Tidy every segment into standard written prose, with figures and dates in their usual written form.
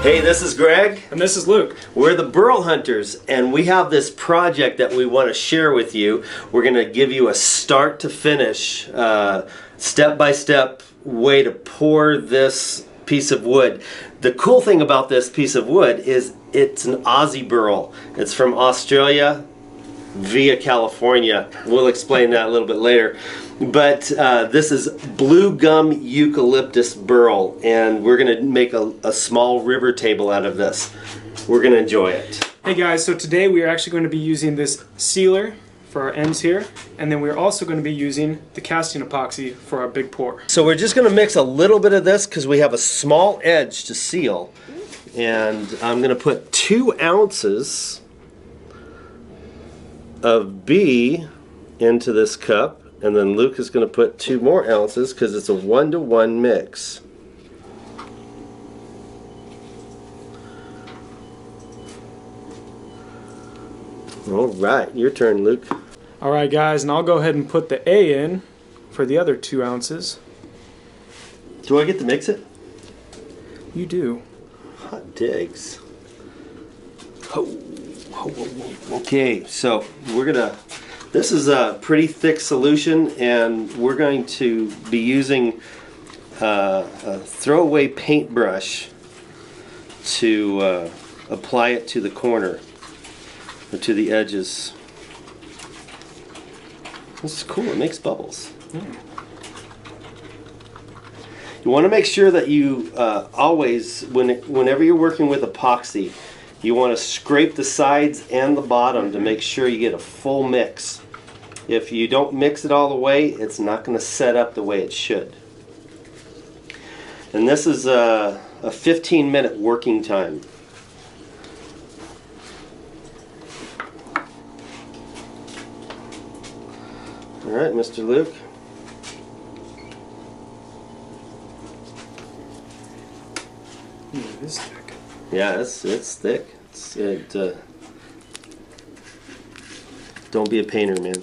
Hey, this is Greg. And this is Luke. We're the Burl Hunters, and we have this project that we want to share with you. We're going to give you a start to finish, step-by-step way to pour this piece of wood. The cool thing about this piece of wood is it's an Aussie burl. It's from Australia via California. We'll explain that a little bit later. But this is blue gum eucalyptus burl, and we're going to make a small river table out of this. We're going to enjoy it. Hey guys, so today we are actually going to be using this sealer for our ends here, and then we're also going to be using the casting epoxy for our big pour. So we're just going to mix a little bit of this because we have a small edge to seal. And I'm going to put 2 ounces of B into this cup. And then Luke is going to put 2 more ounces because it's a 1-to-1 mix. All right, your turn, Luke. All right, guys, and I'll go ahead and put the A in for the other 2 ounces. Do I get to mix it? You do. Hot digs. Okay, so we're gonna. This is a pretty thick solution, and we're going to be using a throwaway paintbrush to apply it to the corner or to the edges. This is cool. It makes bubbles. You want to make sure that you always, whenever you're working with epoxy, you want to scrape the sides and the bottom to make sure you get a full mix. If you don't mix it all the way, it's not going to set up the way it should. And this is a 15-minute working time. All right, Mr. Luke. It is thick. Yeah, it's thick. Don't be a painter, man.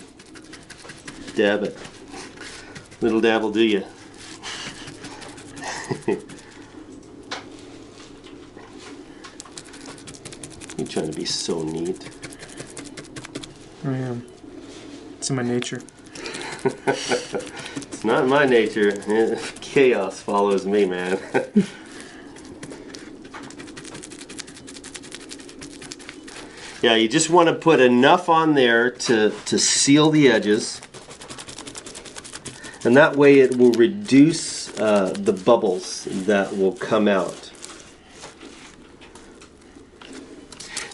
Dab it. Little dab will do you. You're trying to be so neat. I am. It's in my nature. It's not in my nature. Chaos follows me, man. Yeah, you just want to put enough on there to seal the edges, and that way it will reduce the bubbles that will come out.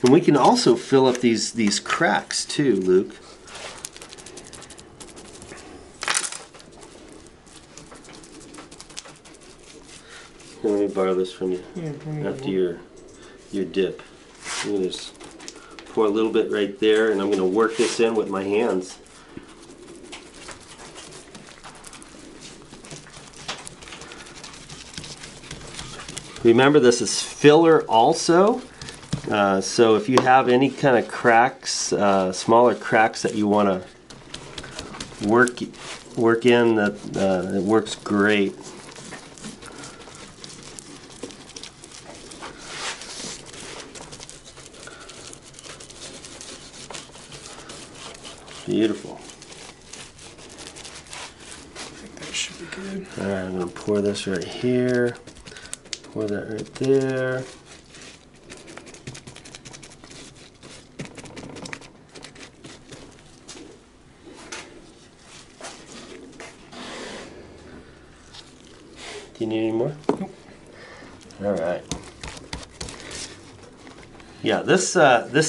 And we can also fill up these cracks too, Luke. Let me borrow this from you after your dip. I'm gonna just pour a little bit right there, and I'm going to work this in with my hands. Remember, this is filler also, so if you have any kind of cracks, smaller cracks that you want to work in, it works great. Beautiful. I think that should be good. Alright, I'm going to pour this right here. Pour that right there. Do you need any more? Nope. Alright. Yeah, this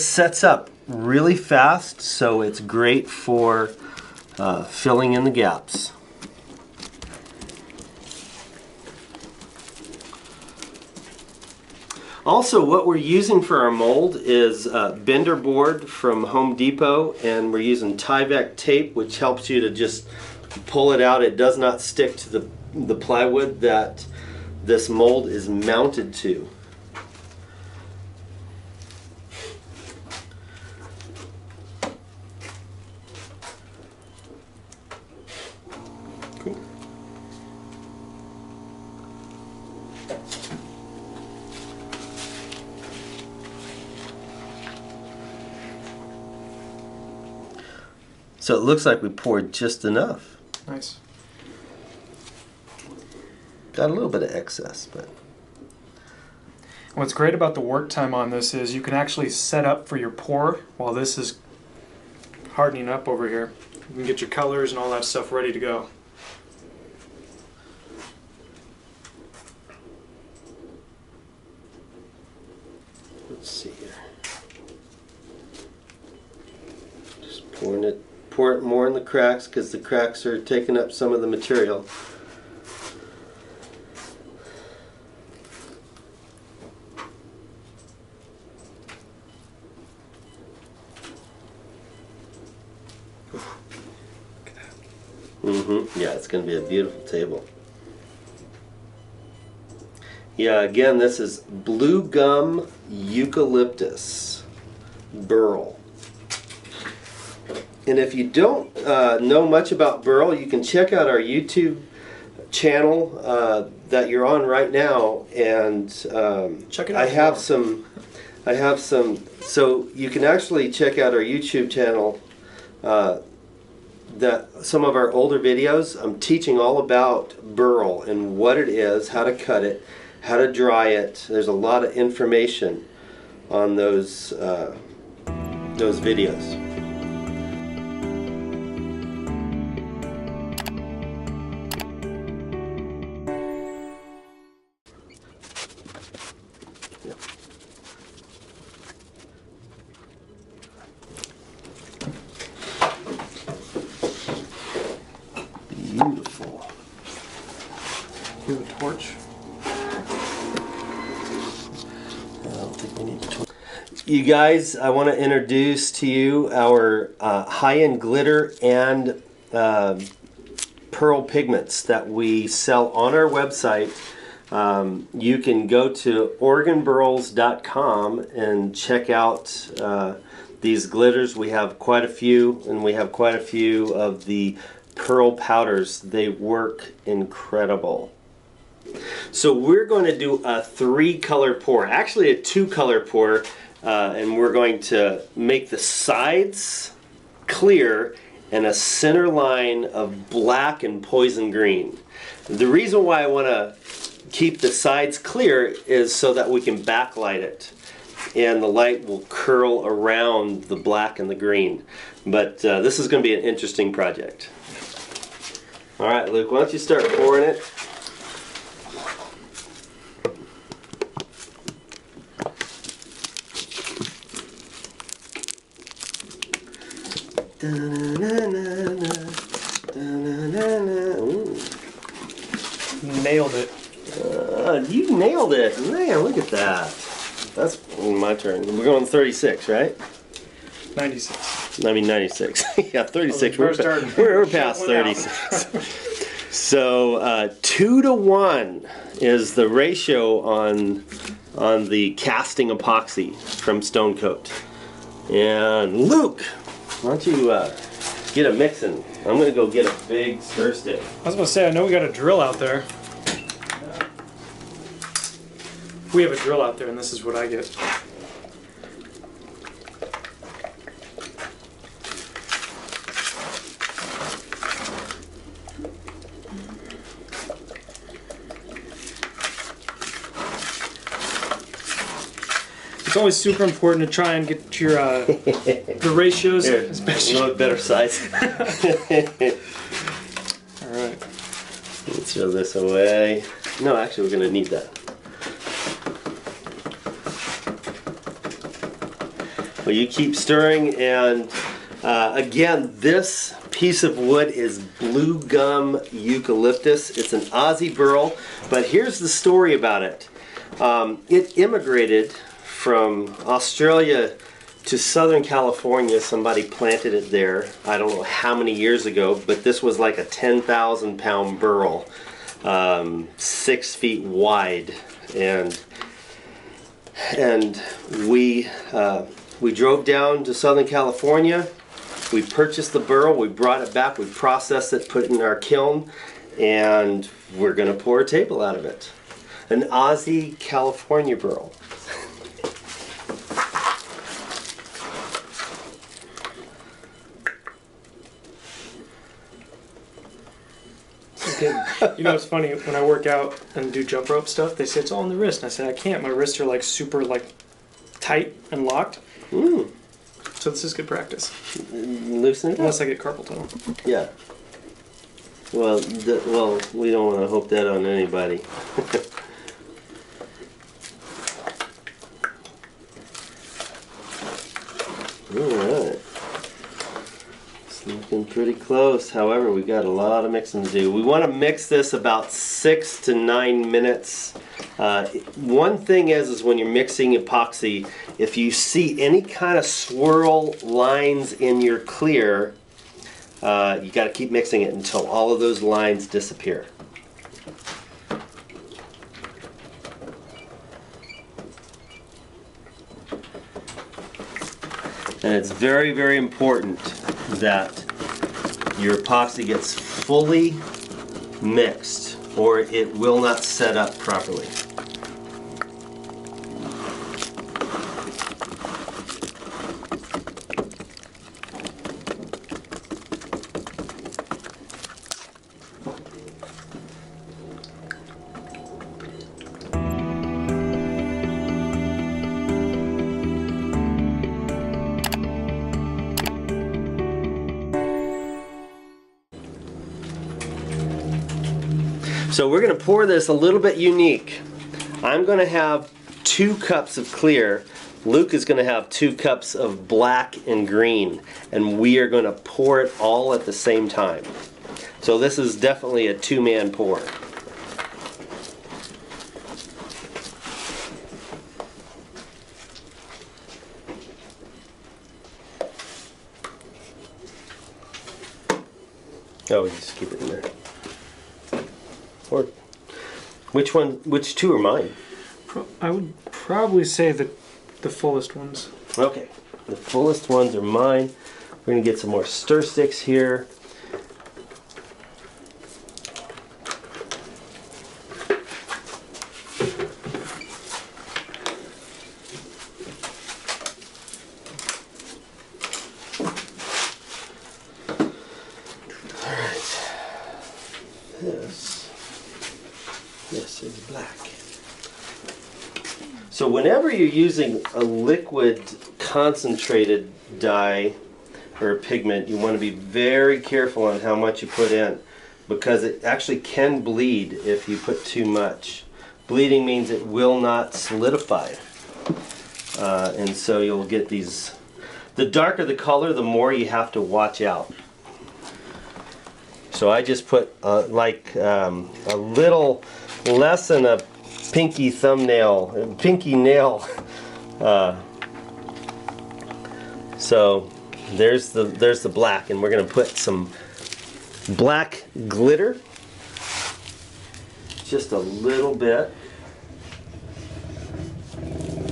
sets up really fast, so it's great for filling in the gaps. Also, what we're using for our mold is bender board from Home Depot, and we're using Tyvek tape, which helps you to just pull it out. It does not stick to the plywood that this mold is mounted to. Cool. So it looks like we poured just enough. Nice. Got a little bit of excess, but... What's great about the work time on this is you can actually set up for your pour while this is hardening up over here. You can get your colors and all that stuff ready to go. Let's see here. Just pouring it, pour it more in the cracks because the cracks are taking up some of the material. Yeah, it's going to be a beautiful table. Yeah, again, this is blue gum eucalyptus Burl. And if you don't know much about Burl, you can check out our YouTube channel that you're on right now, and Check it out. I have some. So you can actually check out our YouTube channel. Some of our older videos, I'm teaching all about Burl and what it is, how to cut it, how to dry it. There's a lot of information on those videos. Beautiful. Here's a torch. I don't think we need a torch. You guys, I want to introduce to you our high-end glitter and pearl pigments that we sell on our website. You can go to OregonBurls.com and check out these glitters. We have quite a few, and we have quite a few of the pearl powders. They work incredible. So we're going to do a 3-color pour, actually a 2-color pour, and we're going to make the sides clear and a center line of black and poison green. The reason why I want to keep the sides clear is so that we can backlight it, and the light will curl around the black and the green. But this is going to be an interesting project. All right, Luke, why don't you start pouring it? Nailed it. You nailed it. Man, look at that. That's my turn. We're going 36, right? 96. I mean 96. Yeah, 36. Oh, We're past 36. So 2 to 1 is the ratio on the casting epoxy from Stone Coat. And Luke, why don't you get a mixing? I'm going to go get a big stir stick. I was going to say, I know we got a drill out there. We have a drill out there, and this is what I get. It's always super important to try and get your the ratios, Here, especially. a little better size. All right. Let's throw this away. No, actually, we're going to need that. Well, you keep stirring, and again, this piece of wood is blue gum eucalyptus. It's an Aussie burl, but here's the story about it. It immigrated from Australia to Southern California. Somebody planted it there. I don't know how many years ago, but this was like a 10,000 pound burl, 6 feet wide, and we drove down to Southern California. We purchased the burl, we brought it back, we processed it, put it in our kiln, and we're going to pour a table out of it. An Aussie California burl. kidding. You know, it's funny, when I work out and do jump rope stuff, they say it's all in the wrist. And I said, I can't. My wrists are like super like tight and locked. Mm. So this is good practice. Loosen it up. Unless I get carpal tunnel. Yeah. Well, we don't want to hope that on anybody. Alright. It's looking pretty close. However, we've got a lot of mixing to do. We want to mix this about 6 to 9 minutes. One thing is when you're mixing epoxy, if you see any kind of swirl lines in your clear, you got to keep mixing it until all of those lines disappear. And it's very, very important that your epoxy gets fully mixed or it will not set up properly. So we're going to pour this a little bit unique. I'm going to have 2 cups of clear. Luke is going to have 2 cups of black and green. And we are going to pour it all at the same time. So this is definitely a 2-man pour. Oh, we just keep it in there. Or which 2 are mine? I would probably say the fullest ones. Okay, the fullest ones are mine. We're going to get some more stir sticks here. This is black. So whenever you're using a liquid concentrated dye or pigment, you want to be very careful on how much you put in, because it actually can bleed if you put too much. Bleeding means it will not solidify. And so you'll get these, the darker the color, the more you have to watch out. So I just put a little less than a pinky nail. So there's the black, and we're going to put some black glitter, just a little bit,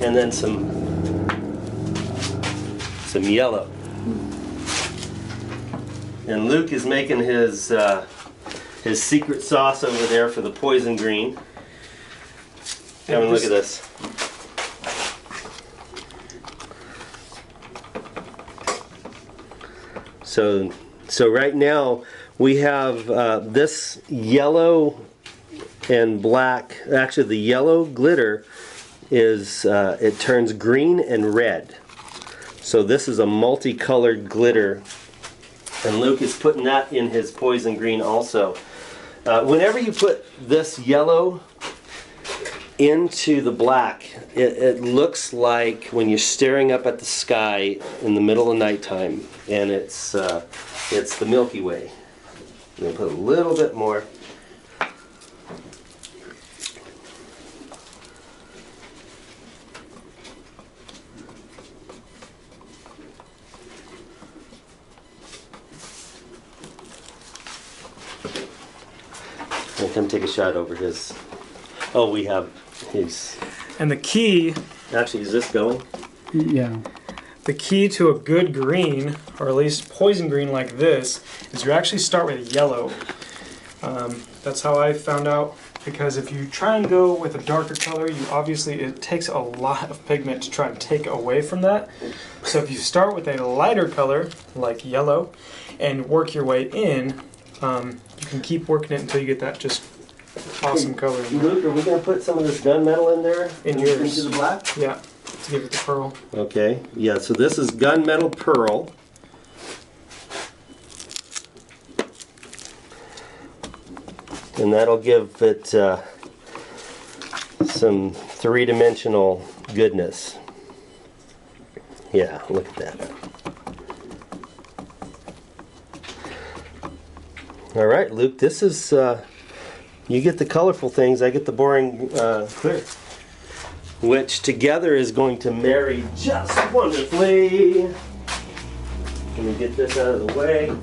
and then some yellow. And Luke is making his secret sauce over there for the poison green. Come and look at this. So right now we have this yellow and black. Actually, the yellow glitter is it turns green and red. So this is a multicolored glitter. And Luke is putting that in his poison green also. Whenever you put this yellow into the black, it looks like when you're staring up at the sky in the middle of nighttime, and it's the Milky Way. I'm going to put a little bit more. I'll come take a shot over his. Oh, we have his. And the key. Actually, is this going? Yeah. The key to a good green, or at least poison green like this, is you actually start with yellow. That's how I found out, because if you try and go with a darker color, it takes a lot of pigment to try and take away from that. So if you start with a lighter color, like yellow, and work your way in, You can keep working it until you get that just awesome color. Luke, are we going to put some of this gunmetal in there? In yours. Into the black? Yeah, to give it the pearl. Okay, yeah, so this is gunmetal pearl. And that'll give it some three-dimensional goodness. Yeah, look at that. All right, Luke, this is, you get the colorful things, I get the boring clear. Which together is going to marry just wonderfully. Let me get this out of the way.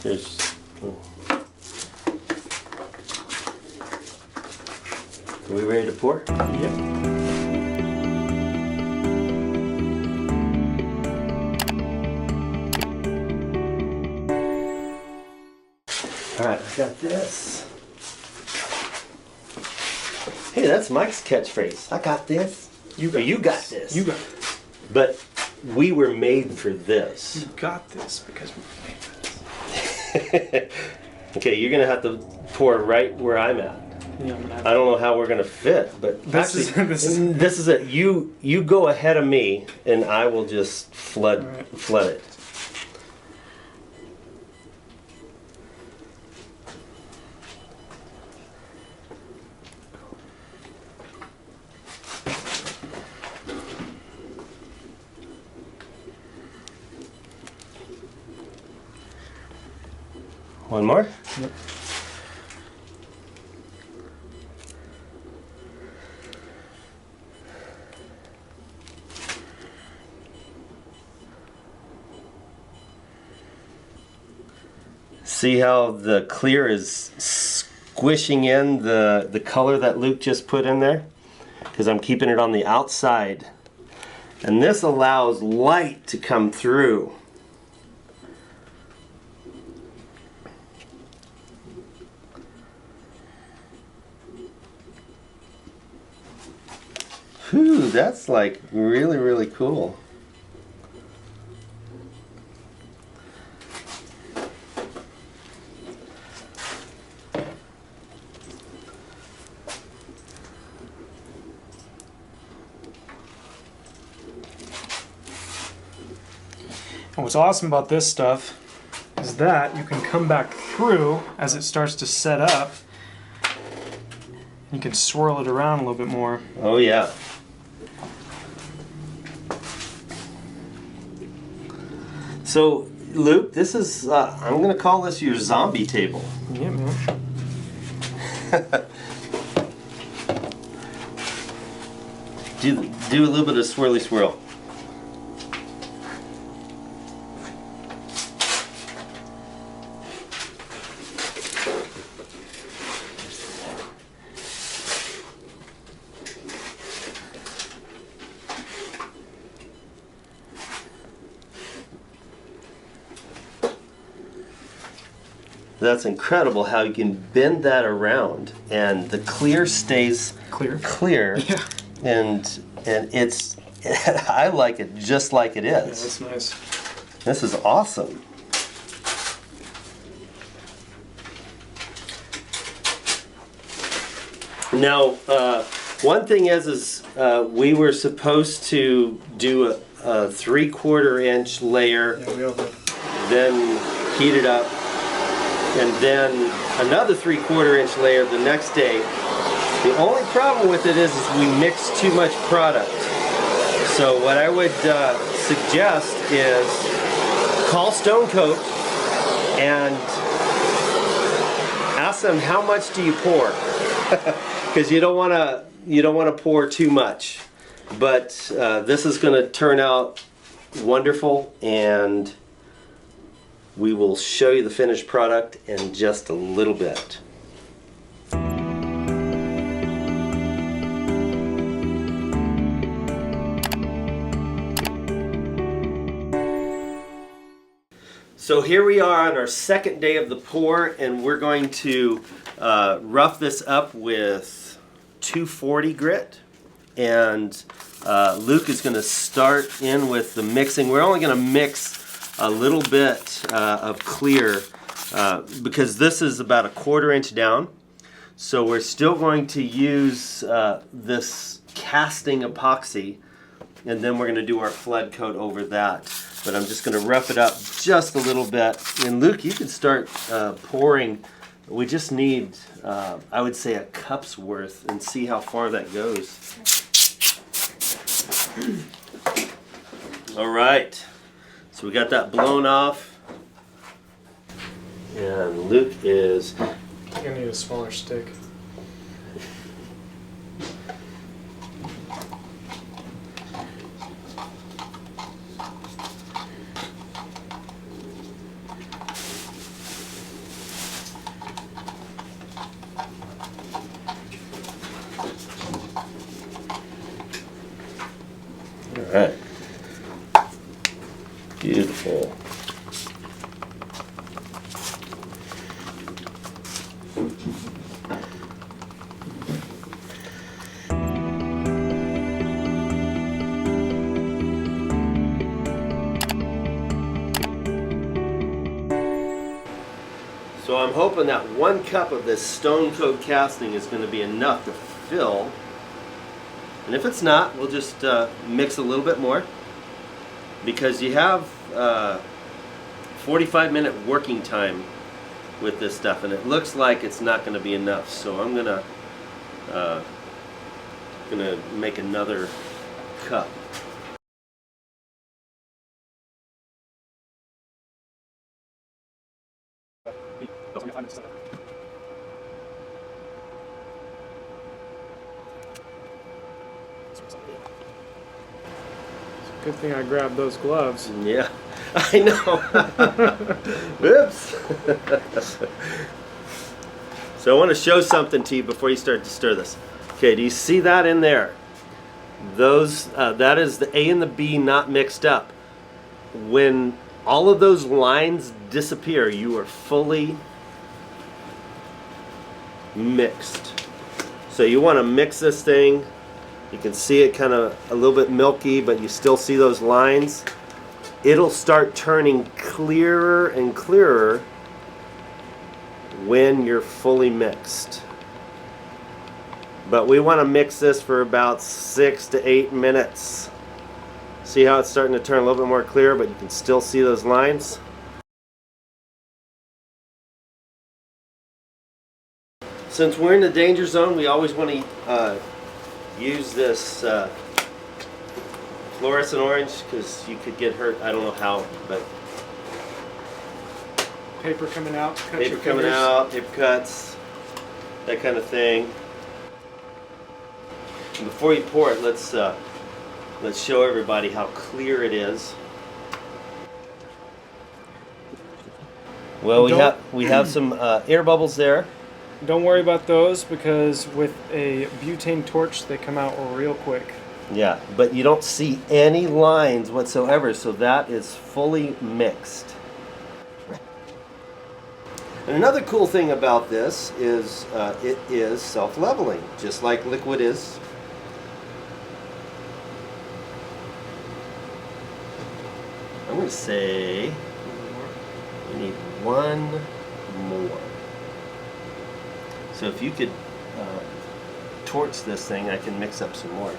There's, are we ready to pour? Yep. Alright, I got this. Hey, that's Mike's catchphrase. I got this. You got this. You got this. But we were made for this. You got this because we made this. Okay, you're gonna have to pour right where I'm at. Yeah, I'm gonna have I don't know how we're gonna fit, but This is it. You go ahead of me, and I will just flood it. One more? Yep. See how the clear is squishing in the color that Luke just put in there? Because I'm keeping it on the outside. And this allows light to come through. Whew, that's like really, really cool. And what's awesome about this stuff is that you can come back through as it starts to set up. You can swirl it around a little bit more. Oh yeah. So Luke, this is, I'm going to call this your zombie table. Yeah, man. Do a little bit of swirly swirl. That's incredible how you can bend that around and the clear stays clear. Yeah. And it's I like it just like it is. Yeah, that's nice. This is awesome. Now, one thing is we were supposed to do a 3/4 inch layer, Yeah, we all did. then heat it up, and then another 3/4 inch layer the next day. The only problem with it is we mix too much product. So what I would suggest is call Stone Coat and ask them how much do you pour, because you don't want to pour too much. But this is going to turn out wonderful, and we will show you the finished product in just a little bit. So here we are on our second day of the pour, and we're going to rough this up with 240 grit and Luke is going to start in with the mixing. We're only going to mix a little bit of clear because this is about a 1/4 inch down. So we're still going to use this casting epoxy, and then we're going to do our flood coat over that. But I'm just going to rough it up just a little bit. And Luke, you can start pouring. We just need, I would say, a cup's worth, and see how far that goes. All right, so we got that blown off, and Luke is... I think I need a smaller stick. All right. Beautiful. So I'm hoping that 1 cup of this stone coat casting is going to be enough to fill. And if it's not, we'll just mix a little bit more, because you have 45-minute working time with this stuff, and it looks like it's not going to be enough. So I'm gonna make another cup. Good thing I grabbed those gloves. Yeah, I know. Whoops. So I want to show something to you before you start to stir this. Okay, do you see that in there? Those that is the A and the B not mixed up. When all of those lines disappear, you are fully mixed. So you want to mix this thing. You can see it kind of a little bit milky, but you still see those lines. It'll start turning clearer and clearer when you're fully mixed. But we want to mix this for about 6 to 8 minutes. See how it's starting to turn a little bit more clear, but you can still see those lines. Since we're in the danger zone, we always want to use this fluorescent orange, because you could get hurt. I don't know how, but Paper coming out. paper coming out, paper cuts, that kind of thing. And before you pour it, let's show everybody how clear it is. Well, we have some air bubbles there. Don't worry about those, because with a butane torch they come out real quick. Yeah, but you don't see any lines whatsoever, so that is fully mixed. And another cool thing about this is it is self-leveling, just like liquid is. I'm going to say we need 1 more. So if you could torch this thing, I can mix up some more.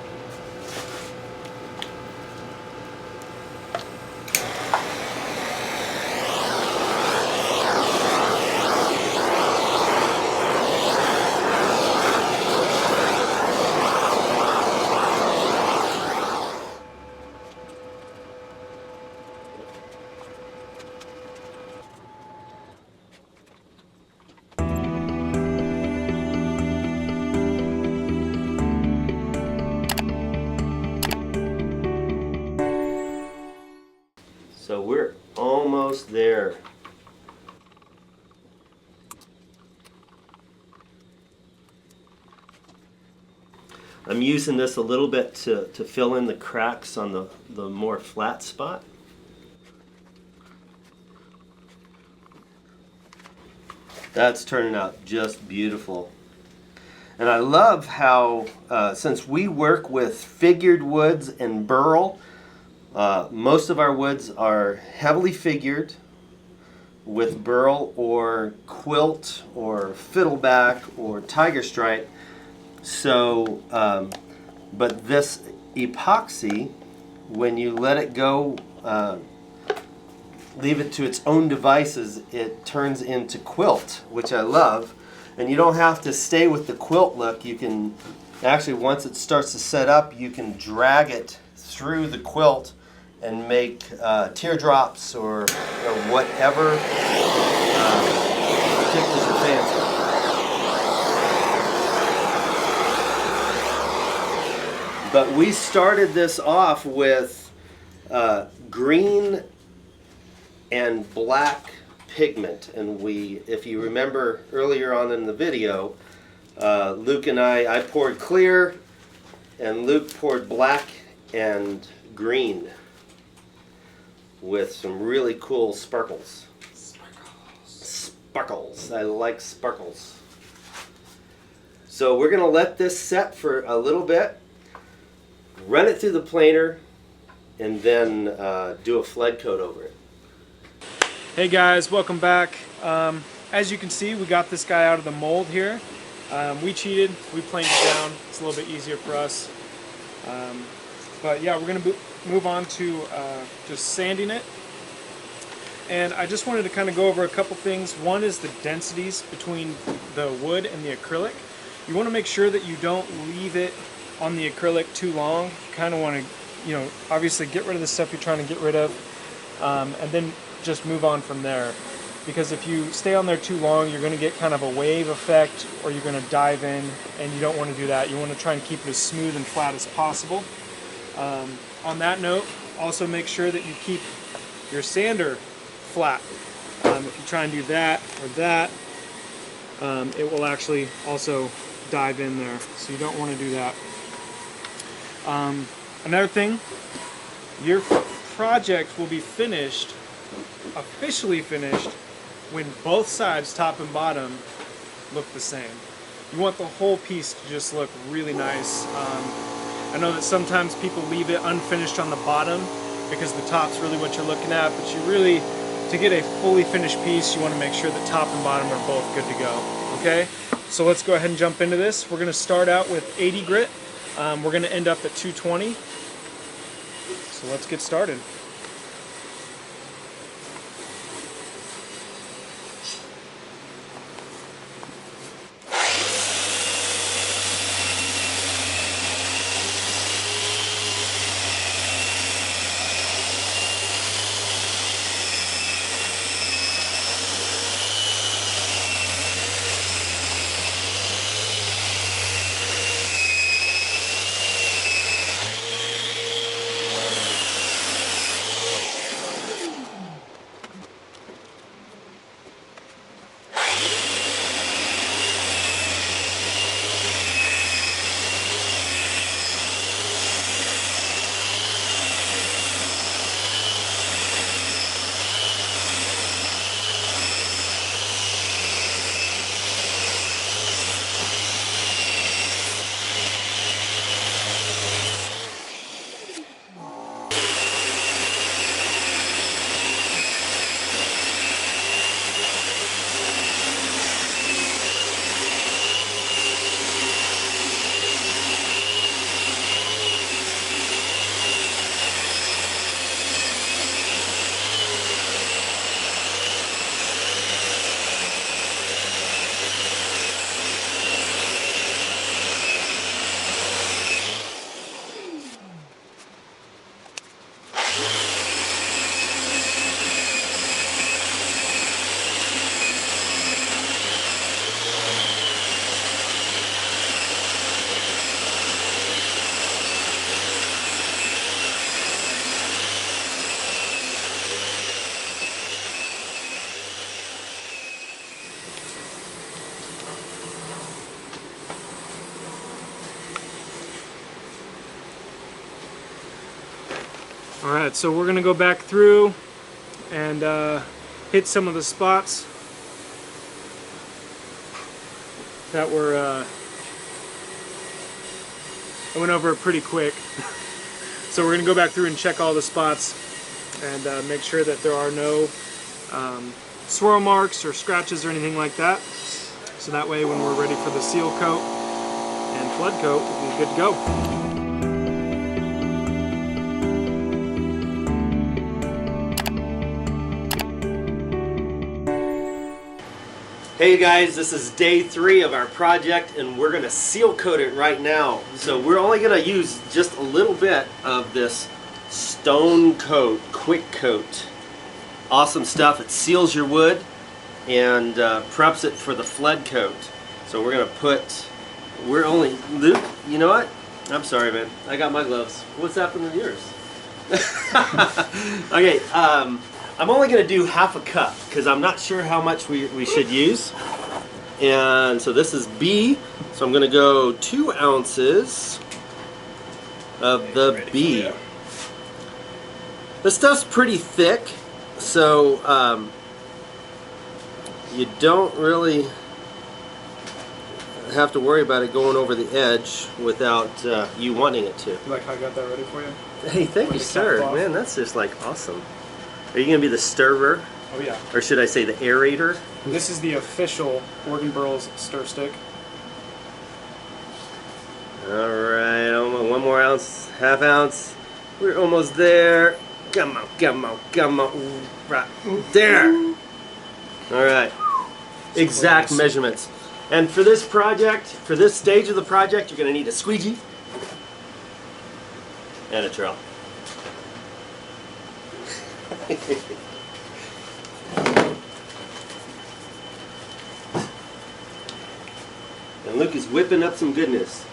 So we're almost there. I'm using this a little bit to fill in the cracks on the more flat spot. That's turning out just beautiful. And I love how, since we work with figured woods and burl, most of our woods are heavily figured with burl or quilt or fiddleback or tiger stripe. So, but this epoxy, when you let it go, leave it to its own devices, it turns into quilt, which I love. And you don't have to stay with the quilt look. You can actually, once it starts to set up, you can drag it through the quilt and make teardrops or whatever tickles your fancy. But we started this off with green and black pigment, and if you remember earlier on in the video, Luke and I poured clear and Luke poured black and green with some really cool sparkles. Sparkles. I like sparkles. So we're going to let this set for a little bit, run it through the planer, and then do a flood coat over it. Hey guys, welcome back. As you can see, we got this guy out of the mold here. We cheated, we planed it down. It's a little bit easier for us. But yeah, we're going to move on to just sanding it. And I just wanted to kind of go over a couple things. One is the densities between the wood and the acrylic. You want to make sure that you don't leave it on the acrylic too long. You kind of want to, obviously get rid of the stuff you're trying to get rid of, and then just move on from there. Because if you stay on there too long, you're going to get kind of a wave effect, or you're going to dive in, and you don't want to do that. You want to try and keep it as smooth and flat as possible. On that note, also make sure that you keep your sander flat. If you try and do that or that, it will actually also dive in there. So you don't want to do that. Another thing, your project will be finished, officially finished, when both sides, top and bottom, look the same. You want the whole piece to just look really nice. I know that sometimes people leave it unfinished on the bottom because the top's really what you're looking at, but you really, to get a fully finished piece, you want to make sure that top and bottom are both good to go. Okay? So let's go ahead and jump into this. We're going to start out with 80 grit. We're going to end up at 220. So let's get started. Alright, so we're going to go back through and hit some of the spots that were I went over it pretty quick. So we're going to go back through and check all the spots and make sure that there are no swirl marks or scratches or anything like that. So that way when we're ready for the seal coat and flood coat, we'll be good to go. Hey guys, this is day 3 of our project and we're going to seal coat it right now. So we're only going to use just a little bit of this stone coat, quick coat. Awesome stuff. It seals your wood and preps it for the flood coat. So we're going to put, Luke, you know what? I'm sorry man, I got my gloves. What's happened to yours? Okay, I'm only going to do half a cup because I'm not sure how much we should use. And so this is B, so I'm going to go 2 ounces of the B. This stuff's pretty thick, so you don't really have to worry about it going over the edge without you wanting it to. You like how I got that ready for you? Hey, thank you, sir. Man, that's just like awesome. Are you going to be the stirrer? Oh yeah. Or should I say the aerator? This is the official Oregon Burl's stir stick. Alright, almost 1 more ounce, half ounce. We're almost there. Come on, come on, come on. Right there. Alright. Exact measurements. And for this project, for this stage of the project, you're going to need a squeegee and a trowel. And Luke is whipping up some goodness.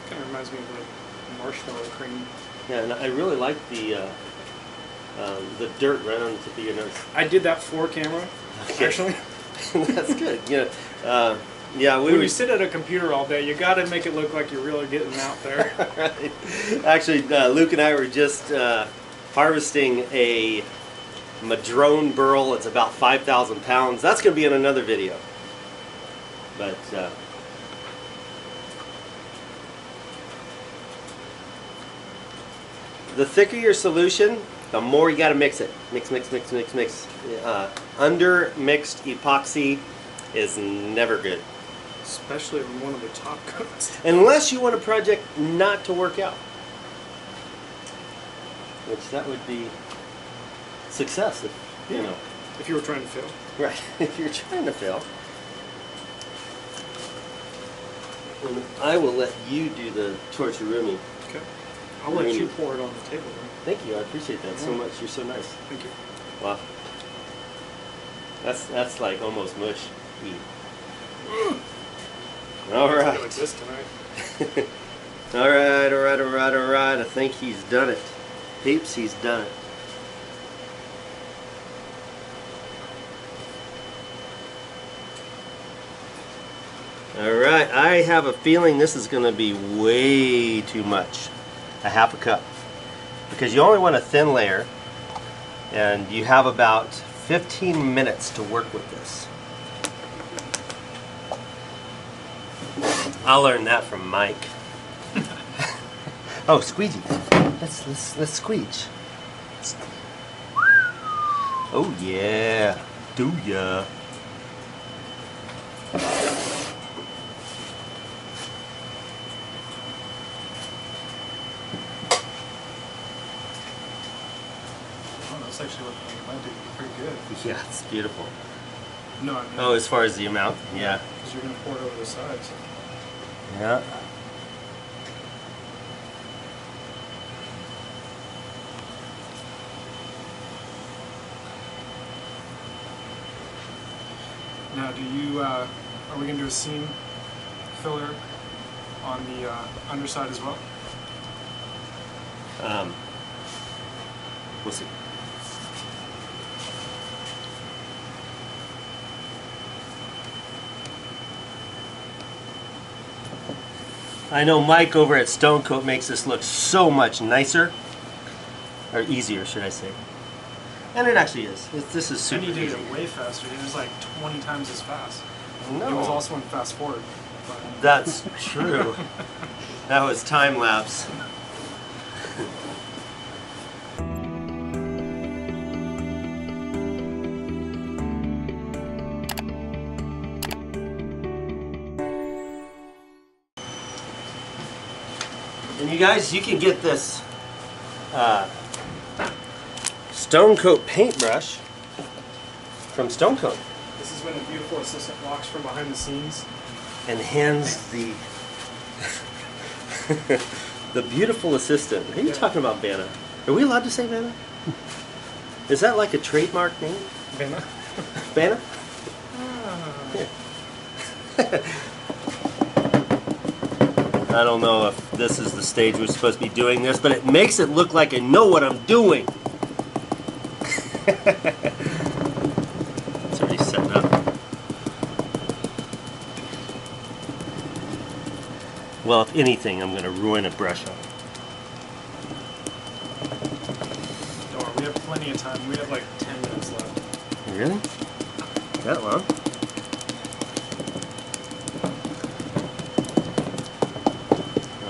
Kind of reminds me of like marshmallow cream. Yeah, and I really like the dirt right on the tip of your nose. I did that for camera, actually. That's good. Yeah. Yeah, when you sit at a computer all day, you got to make it look like you're really getting out there. Right. Actually, Luke and I were just harvesting a madrone burl. It's about 5,000 pounds. That's going to be in another video. But the thicker your solution, the more you got to mix it. Mix, mix, mix, mix, mix. Under mixed epoxy is never good. Especially on one of the top coats. Unless you want a project not to work out. Which that would be success, if, you know. If you were trying to fail. Right, if you're trying to fail. And I will let you do the torture-rooming. Okay. I'll let you pour it on the table then. Thank you, I appreciate that so much. You're so nice. Thank you. Wow. That's like almost mush. All right. I feel like this tonight. All right, all right, all right, all right. I think he's done it. Peeps, he's done it. All right, I have a feeling this is going to be way too much. A half a cup. Because you only want a thin layer, and you have about 15 minutes to work with this. I learned that from Mike. Oh, squeegee. Let's squeege. Oh yeah. Do ya? Oh, that's actually looking like it might do pretty good. Yeah, it's beautiful. No, I mean, Oh, as far as the amount? Yeah. because you're going to pour it over the sides. Yeah. Now, do you, are we going to do a seam filler on the underside as well? We'll see. I know Mike over at Stone Coat makes this look so much nicer, or easier, should I say. And it actually is. This is And super he did easy. it way faster. He was like 20 times as fast. No. He was also in fast forward. But That's true. That was time lapse. And you guys, you can get this Stone Coat paintbrush from Stone Coat this is when a beautiful assistant walks from behind the scenes. and hands the the beautiful assistant. Who are you talking about, Vanna? Are we allowed to say Vanna? Is that like a trademark name? Vanna? Vanna? I don't know if this is the stage we're supposed to be doing this, but it makes it look like I know what I'm doing. It's already setting up. Well, if anything, I'm going to ruin a brush up. Don't worry, we have plenty of time. We have like 10 minutes left. Really? That long?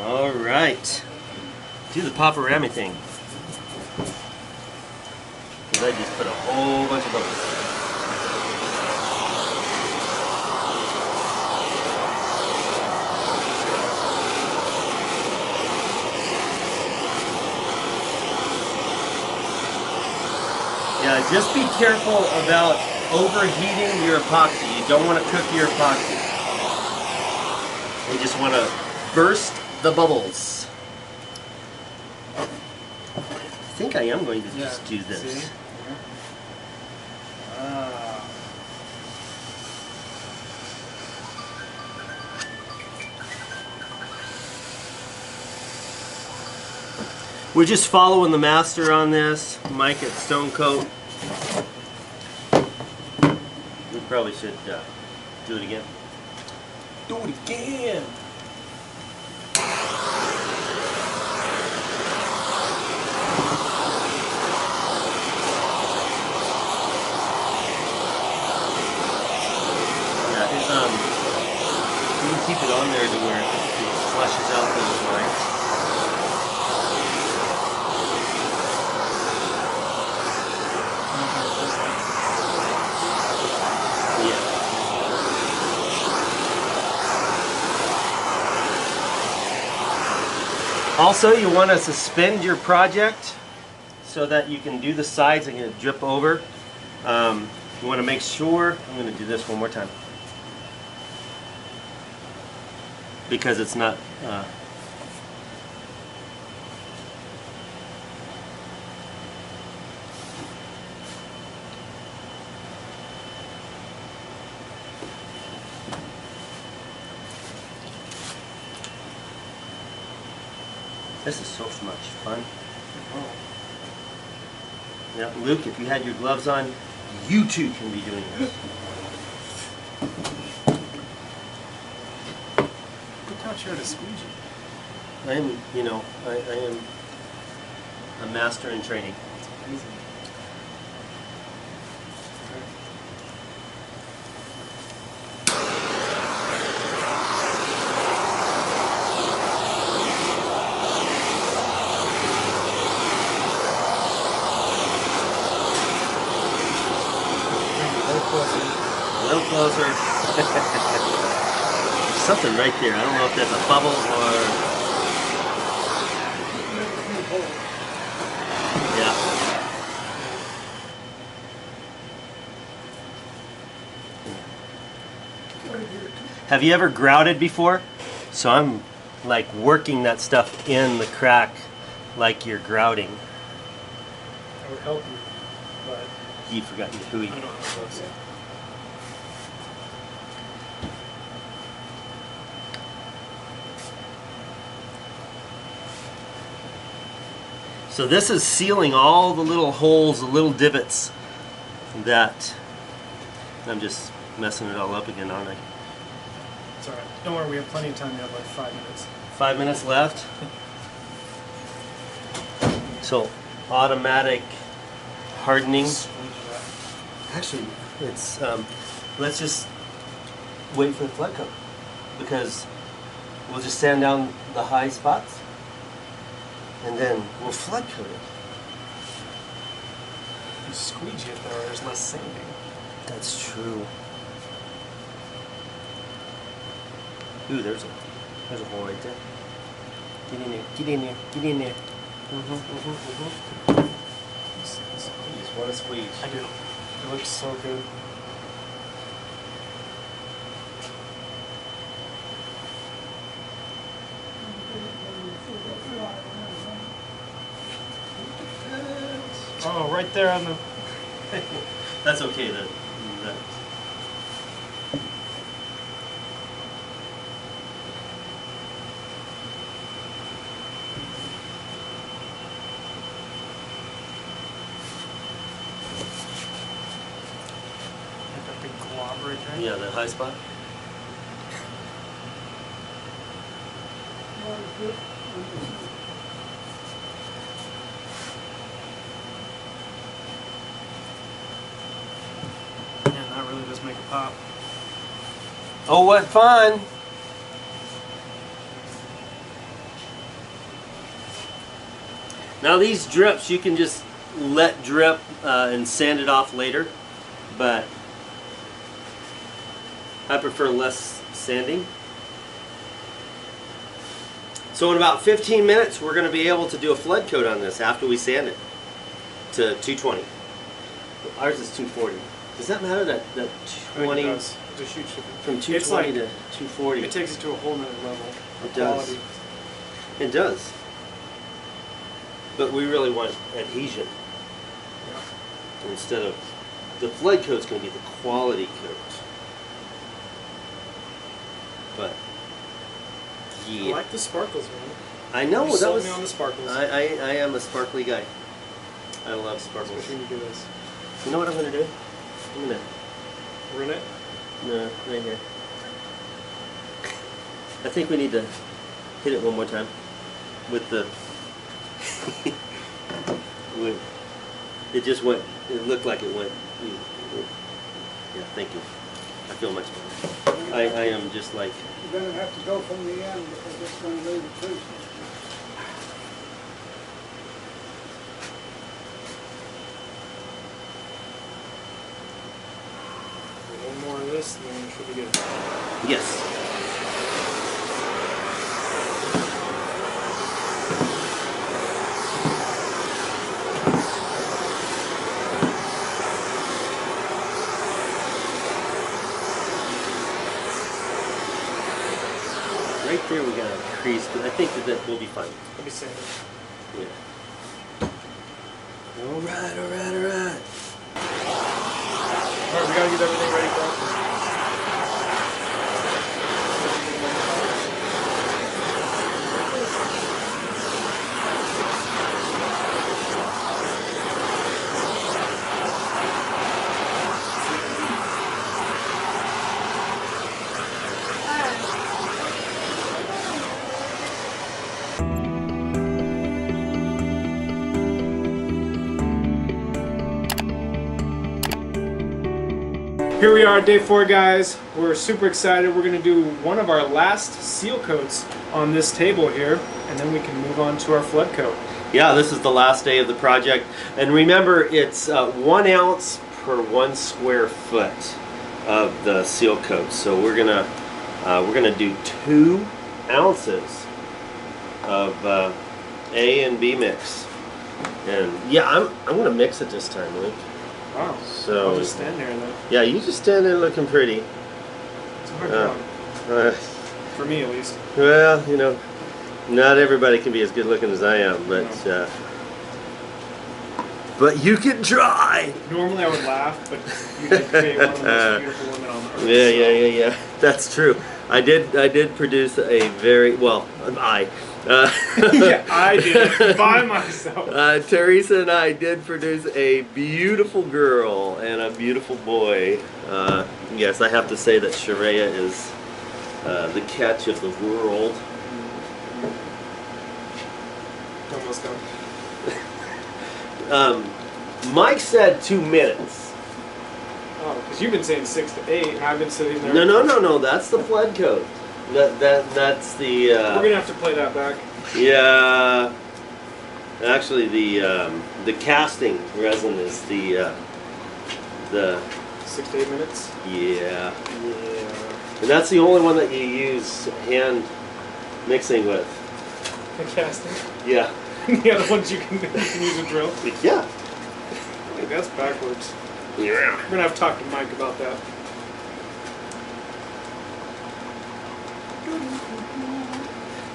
All right. Do the paparami thing. 'Cause I just put a whole bunch of bubbles. Yeah, just be careful about overheating your epoxy. You don't want to cook your epoxy. You just want to burst the bubbles. I think I am going to just do this. See? Yeah. We're just following the master on this. Mike at Stone Coat. We probably should do it again. Do it again! Yeah, you can keep it on there to where it flushes out those lines. Yeah. Also, you want to suspend your project so that you can do the sides and it drip over. You want to make sure, I'm going to do this one more time. Because it's not, this is so much fun. Yeah, Luke, if you had your gloves on, you too can be doing this. Look how you're at a squeegee. I am, you know, I am a master in training. It's amazing. A little closer. There's something right there. I don't know if that's a bubble or... Yeah. Have you ever grouted before? So I'm like working that stuff in the crack like you're grouting. I would help you, but You forgot your hui. I don't have those. So this is sealing all the little holes, the little divots that I'm just messing it all up again, aren't I? It's alright. Don't worry, we have plenty of time. We have like 5 minutes. 5 minutes left. So automatic hardening. Squeeze that. Actually, it's let's just wait for the flood coat because we'll just sand down the high spots and then we'll flood coat it. You squeegee it though, there's less sanding. That's true. Ooh, there's a hole right there. Get in there, get in there, get in there. Squeeze, what a squeeze. I do. It looks so good. Oh, right there on the... That's okay then. That big glob right there. Yeah, that high spot. Man, that really does make a pop. Oh, what fun! Now these drips you can just let drip and sand it off later, but I prefer less sanding. So in about 15 minutes we're going to be able to do a flood coat on this after we sand it to 220. Ours is 240. Does that matter that 20 It does. It's a huge difference. from 220 It's like, to 240? it takes it to a whole nother level of It does. quality. It does. But we really want adhesion Yeah. instead of the flood coat's going to be the quality coat. But I yeah, like the sparkles, man. I know You that sold was. me on the sparkles. I am a sparkly guy. I love sparkles. Especially when you do this. You know what I'm going to do? I'm going to Run it. no right here. I think we need to hit it one more time with the. It just went. It looked like it went. Yeah, thank you. I feel much better. I am just like. You're going to have to go from the end because it's going to leave the truth. One more of this, and then we should be good. Yes. Right there we got a crease, but I think that will be fine. Let me sand it. Yeah. Alright, alright, alright. Alright, we gotta get everything ready for Here we are, day 4, guys. We're super excited. We're going to do one of our last seal coats on this table here, and then we can move on to our flood coat. Yeah, this is the last day of the project. And remember, it's 1 ounce per 1 square foot of the seal coat. So we're gonna do 2 ounces of A and B mix. And yeah, I'm gonna mix it this time, Luke. Wow. So I'll just stand there then. yeah, you just stand there looking pretty. It's a hard job. For me, at least. Well, you know, not everybody can be as good looking as I am, but you can try. Normally I would laugh, but you did create one of the most beautiful women on the earth. Yeah. That's true. I did produce a very well. Yeah, I did it by myself. Teresa and I did produce a beautiful girl and a beautiful boy. Yes, I have to say that Sharia is the catch of the world. Almost done. Mike said 2 minutes. Oh, because you've been saying 6 to 8, and I've been sitting there. No. That's the flood coat. That's the. We're gonna have to play that back. Yeah. Actually, the casting resin is the 6 to 8 minutes. yeah. Yeah. And that's the only one that you use hand mixing with. The casting. Yeah. The other ones you can use a drill. Yeah. I think that's backwards. Yeah. We're gonna have to talk to Mike about that.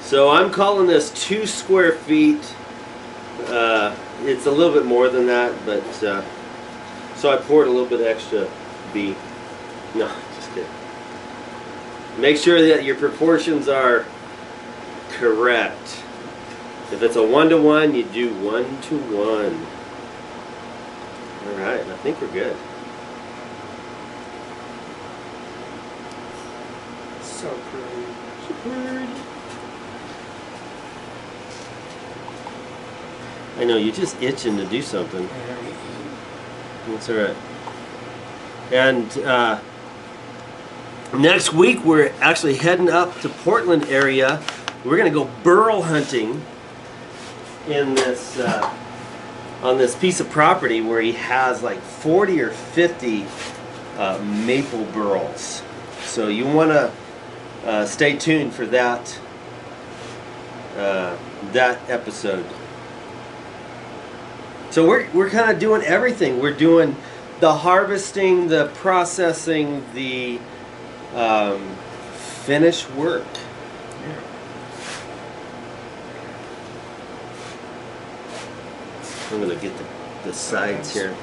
So I'm calling this 2 square feet. It's a little bit more than that, but so I poured a little bit extra B. No, just kidding. Make sure that your proportions are correct. If it's a 1-to-1, you do 1-to-1. All right, I think we're good. So pretty. So pretty. I know you're just itching to do something. That's all right. And next week we're actually heading up to Portland area. We're gonna go Burl hunting in this on this piece of property where he has like 40 or 50 maple burls. So you want to stay tuned for that that episode. So we're kind of doing everything. We're doing the harvesting, the processing, the finish work. I'm gonna get the sides here.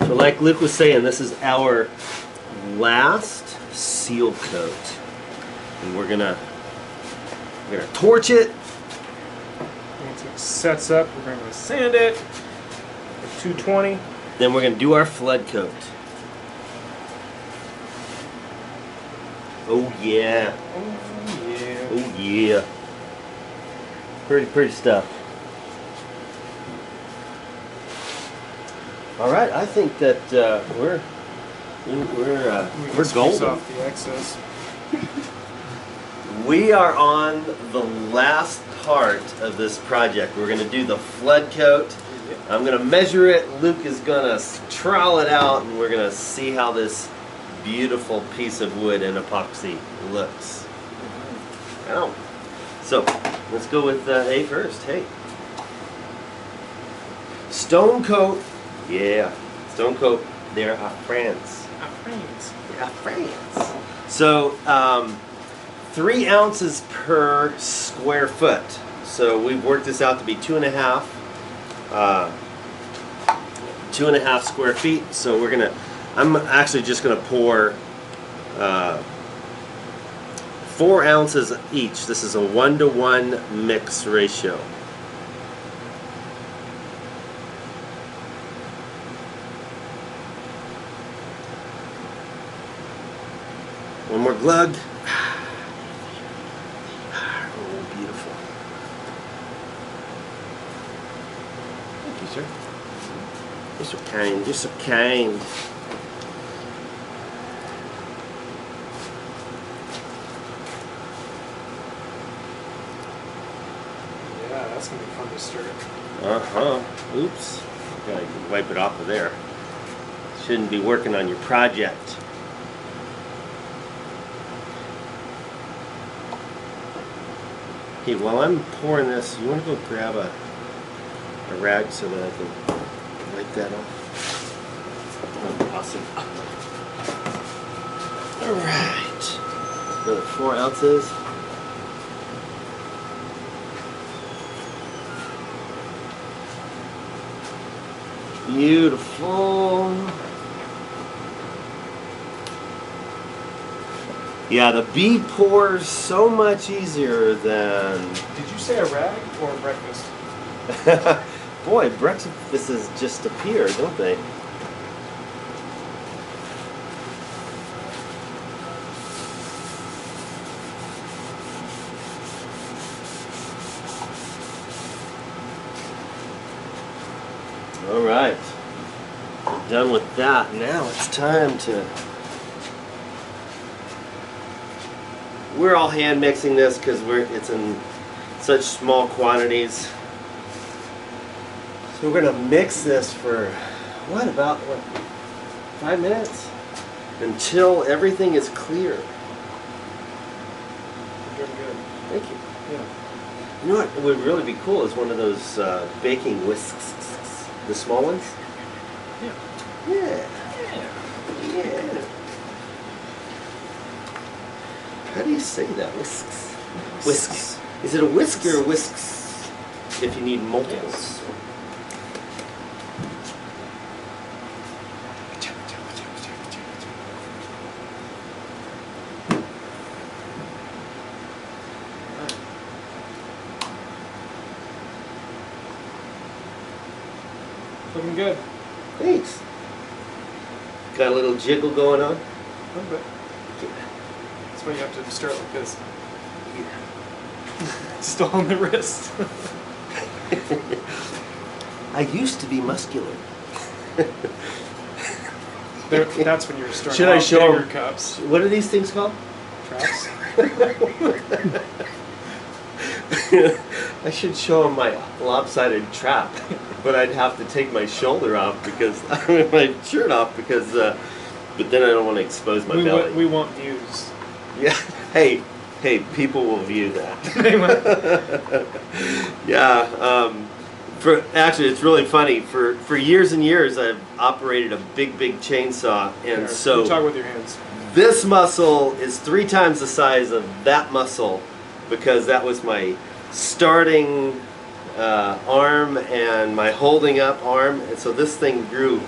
So like Luke was saying, this is our last seal coat. And we're gonna torch it. Once it sets up, we're going to sand it at 220. Then we're gonna do our flood coat. Oh yeah. Oh yeah. Oh yeah. Pretty stuff. All right, I think that we're Squeeze golden. off the excess. We are on the last part of this project. We're going to do the flood coat. I'm going to measure it. Luke is going to trowel it out, and we're going to see how this beautiful piece of wood and epoxy looks. Ow. So let's go with A first. Hey, stone coat. Yeah, stone coat. They're our friends. Our friends. They're our friends. So 3 ounces per square foot. So we've worked this out to be 2.5 square feet. So I'm actually just gonna pour 4 ounces each. This is a 1-to-1 mix ratio. One more glug. Oh, beautiful. Thank you, sir. You're so kind. You're so kind. Yeah, that's going to be fun to stir. Uh-huh. Oops. Gotta wipe it off of there. Shouldn't be working on your project. Okay, while I'm pouring this, you want to go grab a rag so that I can wipe that off? Oh, awesome. Alright. Another 4 ounces. Beautiful. Yeah, the bee pours so much easier than... Did you say a rag or a breakfast? Boy, breakfasts just appear, don't they? All right, we're done with that. Now it's time to. We're all hand mixing this because it's in such small quantities. So we're gonna mix this for about 5 minutes until everything is clear. You're doing good. Thank you. Yeah. You know what would really be cool is one of those baking whisks, the small ones. Yeah. Yeah. Yeah. How do you say that? Whisks. Whisks. Is it a whisk or a whisks? If you need multiples. Looking good. Thanks. Got a little jiggle going on. A little bit. That's why you have to stir it like this. Still on the wrist. I used to be muscular. That's when you're stirring. Should I show bigger them? cups? What are these things called? Traps. I should show them my lopsided trap, but I'd have to take my shoulder off because my shirt off because, but then I don't want to expose my belly. We want views. Yeah. Hey, people will view that. They will. Yeah. Actually, it's really funny. For years and years, I've operated a big chainsaw, and so you talk with your hands. this muscle is 3 times the size of that muscle because that was my starting arm and my holding up arm, and so this thing grew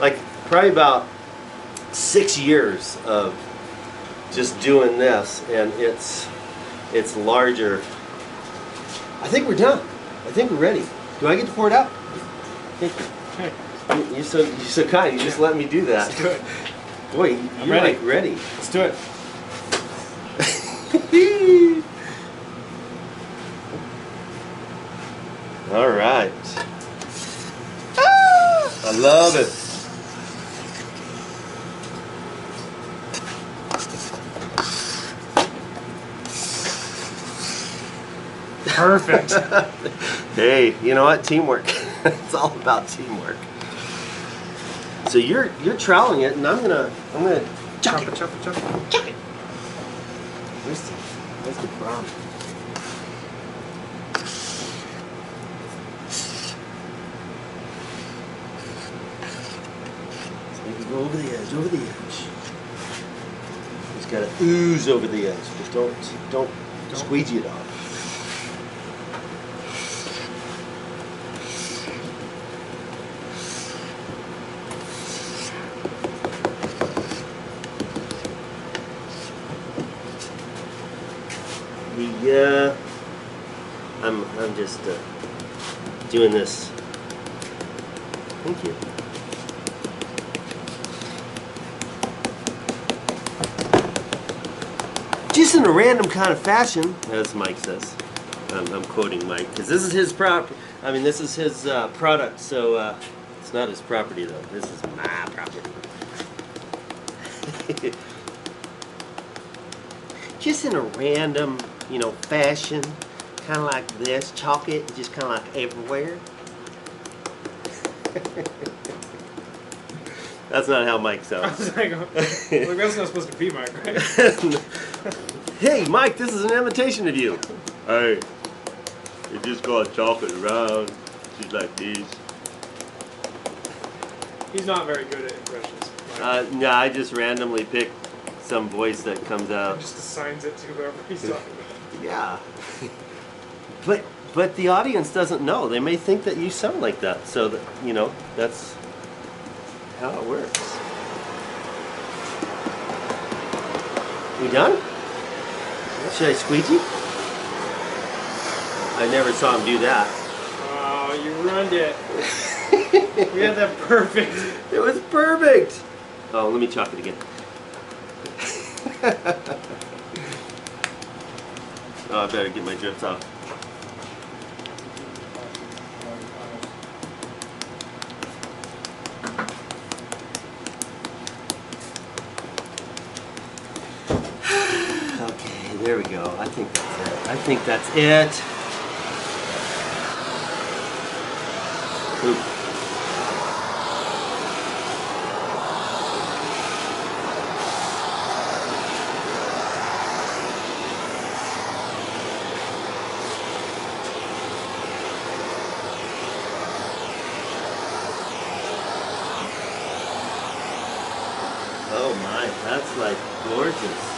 like probably about 6 years of just doing this, and it's larger. I think we're done. I think we're ready. Do I get to pour it out? Thank you. Okay. You're so kind. You just let me do that. Let's do it. Boy, you're ready. like ready. Let's do it. All right. I love it. Perfect. Hey, you know what? Teamwork. It's all about teamwork. So you're troweling it, and I'm gonna chuck it. Chop it. Chuck it. Where's the problem? So maybe go over the edge. Just gotta ooze over the edge, but don't squeegee it off. I'm just doing this. Thank you. Just in a random kind of fashion, as Mike says. I'm quoting Mike because this is his this is his product, so it's not his property though. This is my property. Just in a random, fashion, kind of like this, chalk it, just kind of like everywhere. That's not how Mike I sounds. was like, that's not supposed to be Mike, right? Hey, Mike, this is an imitation of you. Hey, you just gotta chalk it around, just like this. He's not very good at impressions. No, I just randomly pick some voice that comes out. Just assigns it to whoever he's talking about. Yeah. But the audience doesn't know. They may think that you sound like that. So that that's how it works. We done? Should I squeegee? I never saw him do that. you ruined it. We had that perfect. It was perfect. Oh, let me chalk it again. Oh, I better get my drips off. Okay, there we go. I think that's it. I think that's it. Oop. Oh my, that's like gorgeous.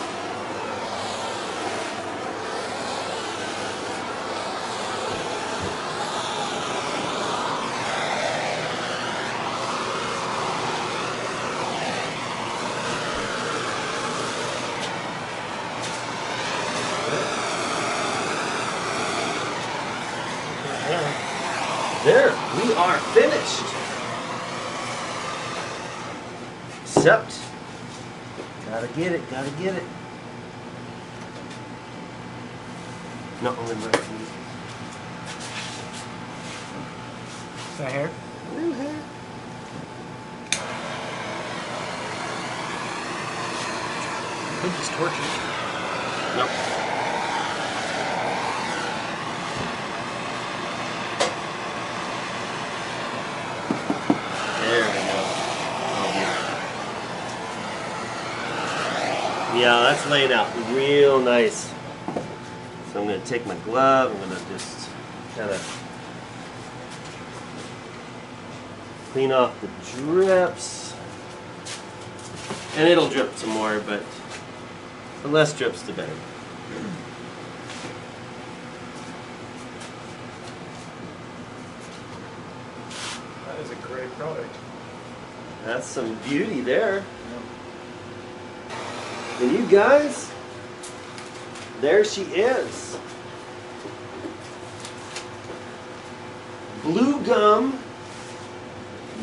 There, we are finished. Except, gotta get it, gotta get it. No, only right. Is that hair? Little hair. I think he's tortured. Nope. There we go. Oh, yeah. Yeah, that's laid out real nice. So I'm going to take my glove, I'm going to just kind of clean off the drips. And it'll drip some more, but the less drips the better. That is a great product. That's some beauty there. And you guys, there she is. Blue gum,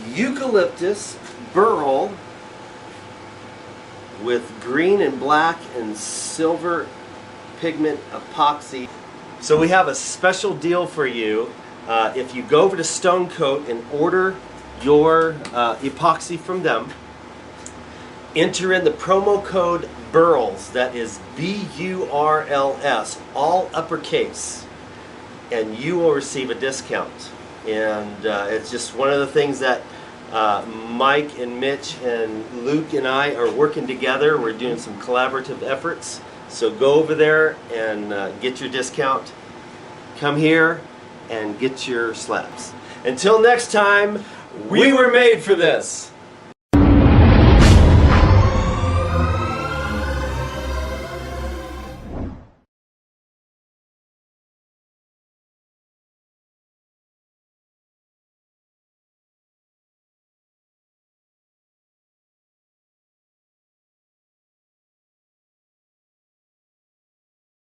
eucalyptus, burl, with green and black and silver pigment epoxy. So we have a special deal for you. If you go over to Stone Coat and order your epoxy from them, enter in the promo code BURLS, that is B-U-R-L-S, all uppercase, and you will receive a discount. And it's just one of the things that Mike and Mitch and Luke and I are working together. We're doing some collaborative efforts. So go over there and get your discount. Come here and get your slabs. Until next time, we were made for this.